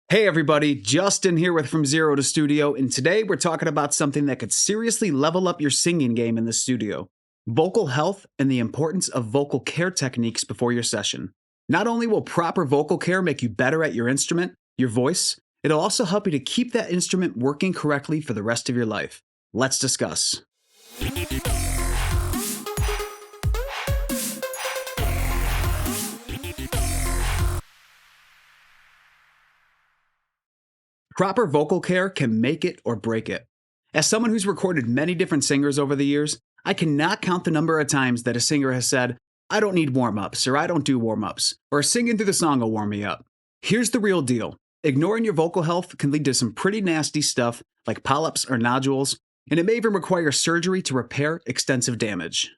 Hey everybody, Justin here with From Zero to Studio, and today we're talking about something that could seriously level up your singing game in the studio. Vocal health and the importance of vocal care techniques before your session. Not only will proper vocal care make you better at your instrument, your voice, it'll also help you to keep that instrument working correctly for the rest of your life. Let's discuss. Proper vocal care can make it or break it. As someone who's recorded many different singers over the years, I cannot count the number of times that a singer has said, "I don't need warm-ups," or "I don't do warm-ups," or "singing through the song will warm me up." Here's the real deal. Ignoring your vocal health can lead to some pretty nasty stuff like polyps or nodules, and it may even require surgery to repair extensive damage.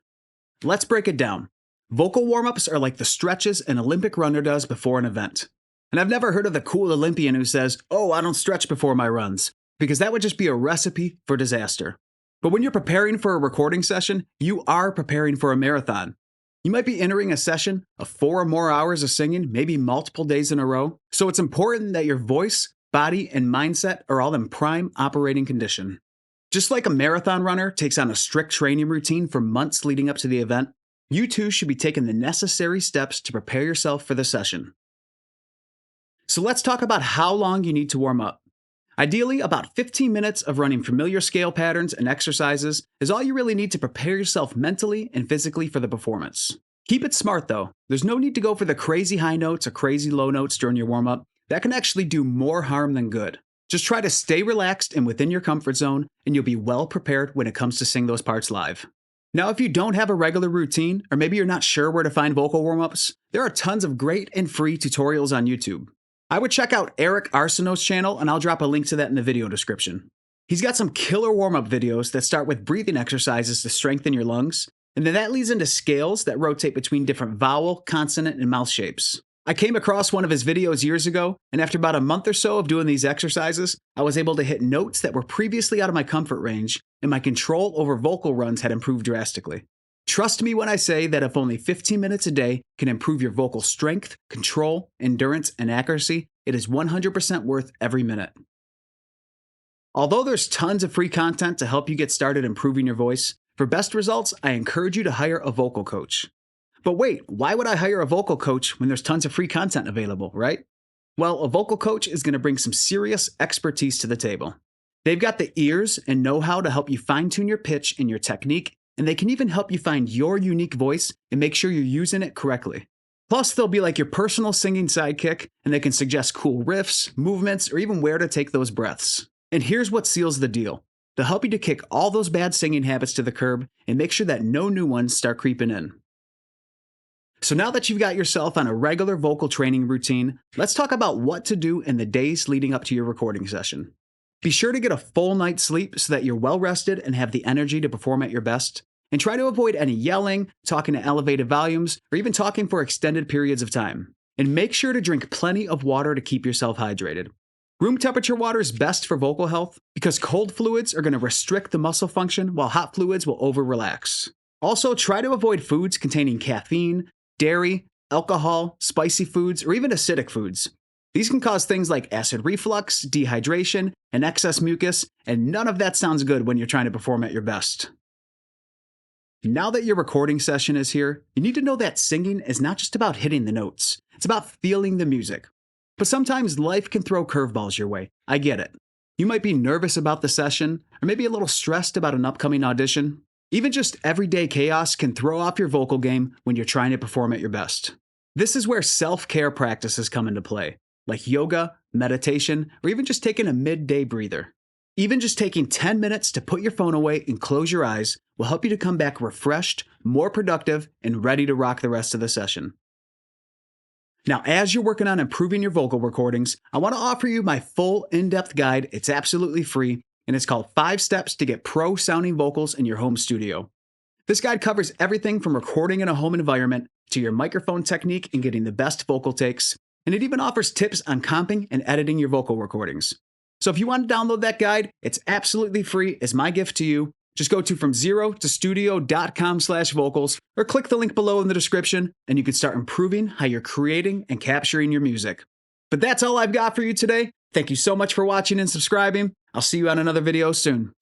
Let's break it down. Vocal warm-ups are like the stretches an Olympic runner does before an event. And I've never heard of the cool Olympian who says, "Oh, I don't stretch before my runs," because that would just be a recipe for disaster. But when you're preparing for a recording session, you are preparing for a marathon. You might be entering a session of 4 or more hours of singing, maybe multiple days in a row. So it's important that your voice, body, and mindset are all in prime operating condition. Just like a marathon runner takes on a strict training routine for months leading up to the event, you too should be taking the necessary steps to prepare yourself for the session. So let's talk about how long you need to warm up. Ideally, about 15 minutes of running familiar scale patterns and exercises is all you really need to prepare yourself mentally and physically for the performance. Keep it smart though. There's no need to go for the crazy high notes or crazy low notes during your warm up. That can actually do more harm than good. Just try to stay relaxed and within your comfort zone, and you'll be well prepared when it comes to sing those parts live. Now, if you don't have a regular routine, or maybe you're not sure where to find vocal warm-ups, there are tons of great and free tutorials on YouTube. I would check out Arcenaux's channel, and I'll drop a link to that in the video description. He's got some killer warm-up videos that start with breathing exercises to strengthen your lungs, and then that leads into scales that rotate between different vowel, consonant, and mouth shapes. I came across one of his videos years ago, and after about a month or so of doing these exercises, I was able to hit notes that were previously out of my comfort range, and my control over vocal runs had improved drastically. Trust me when I say that if only 15 minutes a day can improve your vocal strength, control, endurance, and accuracy, it is 100% worth every minute. Although there's tons of free content to help you get started improving your voice, for best results, I encourage you to hire a vocal coach. But wait, why would I hire a vocal coach when there's tons of free content available, right? Well, a vocal coach is going to bring some serious expertise to the table. They've got the ears and know-how to help you fine-tune your pitch and your technique, and they can even help you find your unique voice and make sure you're using it correctly. Plus, they'll be like your personal singing sidekick, and they can suggest cool riffs, movements, or even where to take those breaths. And here's what seals the deal. They'll help you to kick all those bad singing habits to the curb and make sure that no new ones start creeping in. So now that you've got yourself on a regular vocal training routine, let's talk about what to do in the days leading up to your recording session. Be sure to get a full night's sleep so that you're well rested and have the energy to perform at your best. And try to avoid any yelling, talking at elevated volumes, or even talking for extended periods of time. And make sure to drink plenty of water to keep yourself hydrated. Room temperature water is best for vocal health because cold fluids are going to restrict the muscle function while hot fluids will over-relax. Also, try to avoid foods containing caffeine, dairy, alcohol, spicy foods, or even acidic foods. These can cause things like acid reflux, dehydration, and excess mucus, and none of that sounds good when you're trying to perform at your best. Now that your recording session is here, you need to know that singing is not just about hitting the notes. It's about feeling the music. But sometimes life can throw curveballs your way. I get it. You might be nervous about the session, or maybe a little stressed about an upcoming audition. Even just everyday chaos can throw off your vocal game when you're trying to perform at your best. This is where self-care practices come into play, like yoga, meditation, or even just taking a midday breather. Even just taking 10 minutes to put your phone away and close your eyes will help you to come back refreshed, more productive, and ready to rock the rest of the session. Now, as you're working on improving your vocal recordings, I want to offer you my full in-depth guide. It's absolutely free, and it's called 5 Steps to Get Pro-Sounding Vocals in Your Home Studio. This guide covers everything from recording in a home environment to your microphone technique and getting the best vocal takes, and it even offers tips on comping and editing your vocal recordings. So if you want to download that guide, it's absolutely free as my gift to you. Just go to FromZeroToStudio.com/vocals or click the link below in the description and you can start improving how you're creating and capturing your music. But that's all I've got for you today. Thank you so much for watching and subscribing. I'll see you on another video soon.